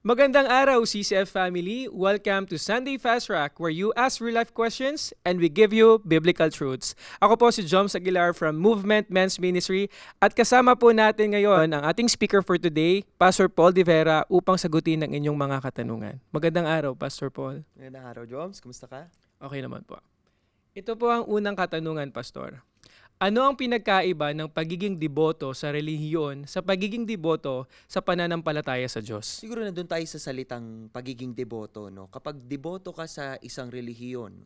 Magandang araw, CCF family. Welcome to Sunday Fast Track, where you ask real-life questions and we give you biblical truths. Ako po si Joms Aguilar from Movement Men's Ministry at kasama po natin ngayon ang ating speaker for today, Pastor Paul De Vera, upang sagutin ang inyong mga katanungan. Magandang araw, Pastor Paul. Magandang araw, Joms. Kumusta ka? Okay naman po. Ito po ang unang katanungan, Pastor. Ano ang pinagkaiba ng pagiging deboto sa relihiyon sa pagiging deboto sa pananampalataya sa Diyos? Siguro nandun tayo sa salitang pagiging deboto, no? Kapag deboto ka sa isang relihiyon,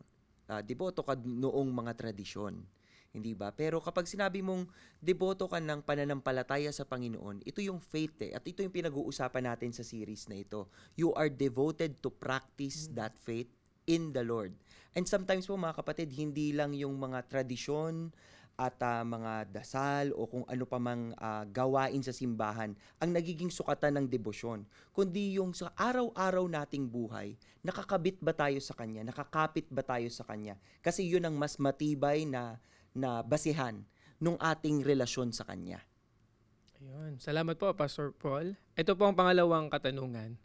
deboto ka noong mga tradisyon, hindi ba? Pero kapag sinabi mong deboto ka ng pananampalataya sa Panginoon, ito yung faith At ito yung pinag-uusapan natin sa series na ito. You are devoted to practice that faith in the Lord. And sometimes po mga kapatid, hindi lang yung mga tradisyon at mga dasal o kung ano pa mang gawain sa simbahan ang nagiging sukatan ng debosyon, kundi yung sa araw-araw nating buhay, nakakabit ba tayo sa Kanya, nakakapit ba tayo sa Kanya, kasi yun ang mas matibay na basihan nung ating relasyon sa Kanya. Ayun. Salamat po, Pastor Paul. Ito po ang pangalawang katanungan.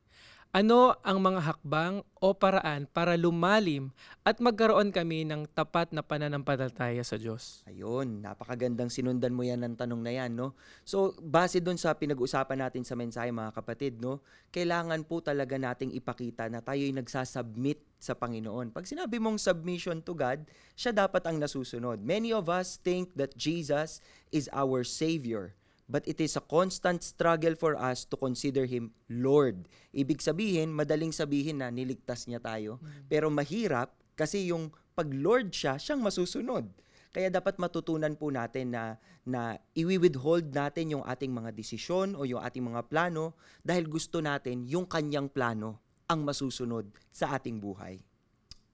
Ano ang mga hakbang o paraan para lumalim at magkaroon kami ng tapat na pananampalataya sa Diyos? Ayun, napakagandang sinundan mo yan ng tanong na yan, no? So, base doon sa pinag-usapan natin sa mensahe, mga kapatid, no? Kailangan po talaga nating ipakita na tayo'y nagsasubmit sa Panginoon. Pag sinabi mong submission to God, siya dapat ang nasusunod. Many of us think that Jesus is our Savior, but it is a constant struggle for us to consider Him Lord. Ibig sabihin, madaling sabihin na niligtas niya tayo, pero mahirap kasi yung pag Lord siya, siyang masusunod. Kaya dapat matutunan po natin na i-withhold natin yung ating mga desisyon o yung ating mga plano dahil gusto natin yung Kanyang plano ang masusunod sa ating buhay.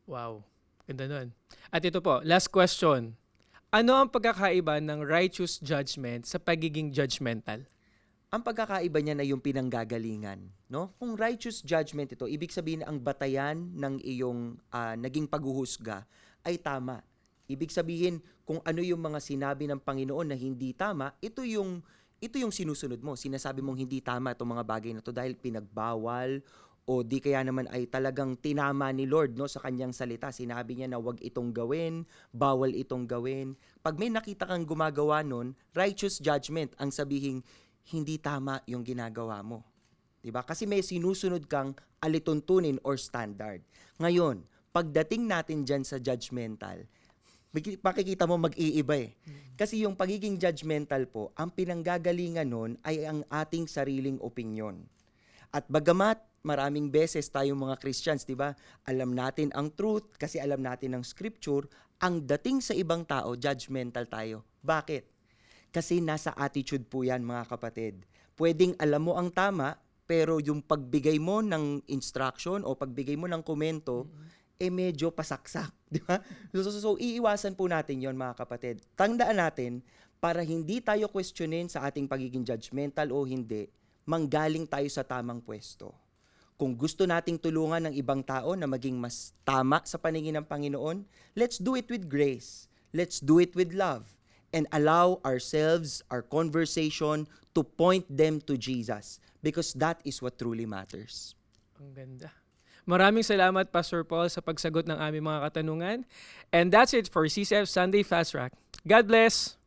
Wow, ganda nun. At ito po, last question. Ano ang pagkakaiba ng righteous judgment sa pagiging judgmental? Ang pagkakaiba niya na yung pinanggagalingan, no? Kung righteous judgment ito, ibig sabihin na ang batayan ng iyong naging paghuhusga ay tama. Ibig sabihin kung ano yung mga sinabi ng Panginoon na hindi tama, ito yung sinusunod mo. Sinasabi mong hindi tama itong mga bagay na to dahil pinagbawal o di kaya naman ay talagang tinama ni Lord, no, sa Kanyang salita. Sinabi niya na wag itong gawin, bawal itong gawin. Pag may nakita kang gumagawa nun, righteous judgment ang sabihing hindi tama yung ginagawa mo. Diba? Kasi may sinusunod kang alituntunin or standard. Ngayon, pagdating natin dyan sa judgmental, makikita mo mag-iiba eh. Kasi yung pagiging judgmental po, ang pinanggagalingan nun ay ang ating sariling opinyon. At bagamat maraming beses tayong mga Christians, di ba? Alam natin ang truth kasi alam natin ang scripture, ang dating sa ibang tao, judgmental tayo. Bakit? Kasi nasa attitude po yan, mga kapatid. Pwedeng alam mo ang tama, pero yung pagbigay mo ng instruction o pagbigay mo ng komento, medyo pasaksak, di ba? So, iiwasan po natin yon, mga kapatid. Tandaan natin, para hindi tayo questionin sa ating pagiging judgmental o hindi, manggaling tayo sa tamang pwesto. Kung gusto nating tulungan ng ibang tao na maging mas tama sa paningin ng Panginoon, let's do it with grace. Let's do it with love. And allow ourselves, our conversation, to point them to Jesus. Because that is what truly matters. Ang ganda. Maraming salamat, Pastor Paul, sa pagsagot ng aming mga katanungan. And that's it for CCF Sunday Fast Track. God bless!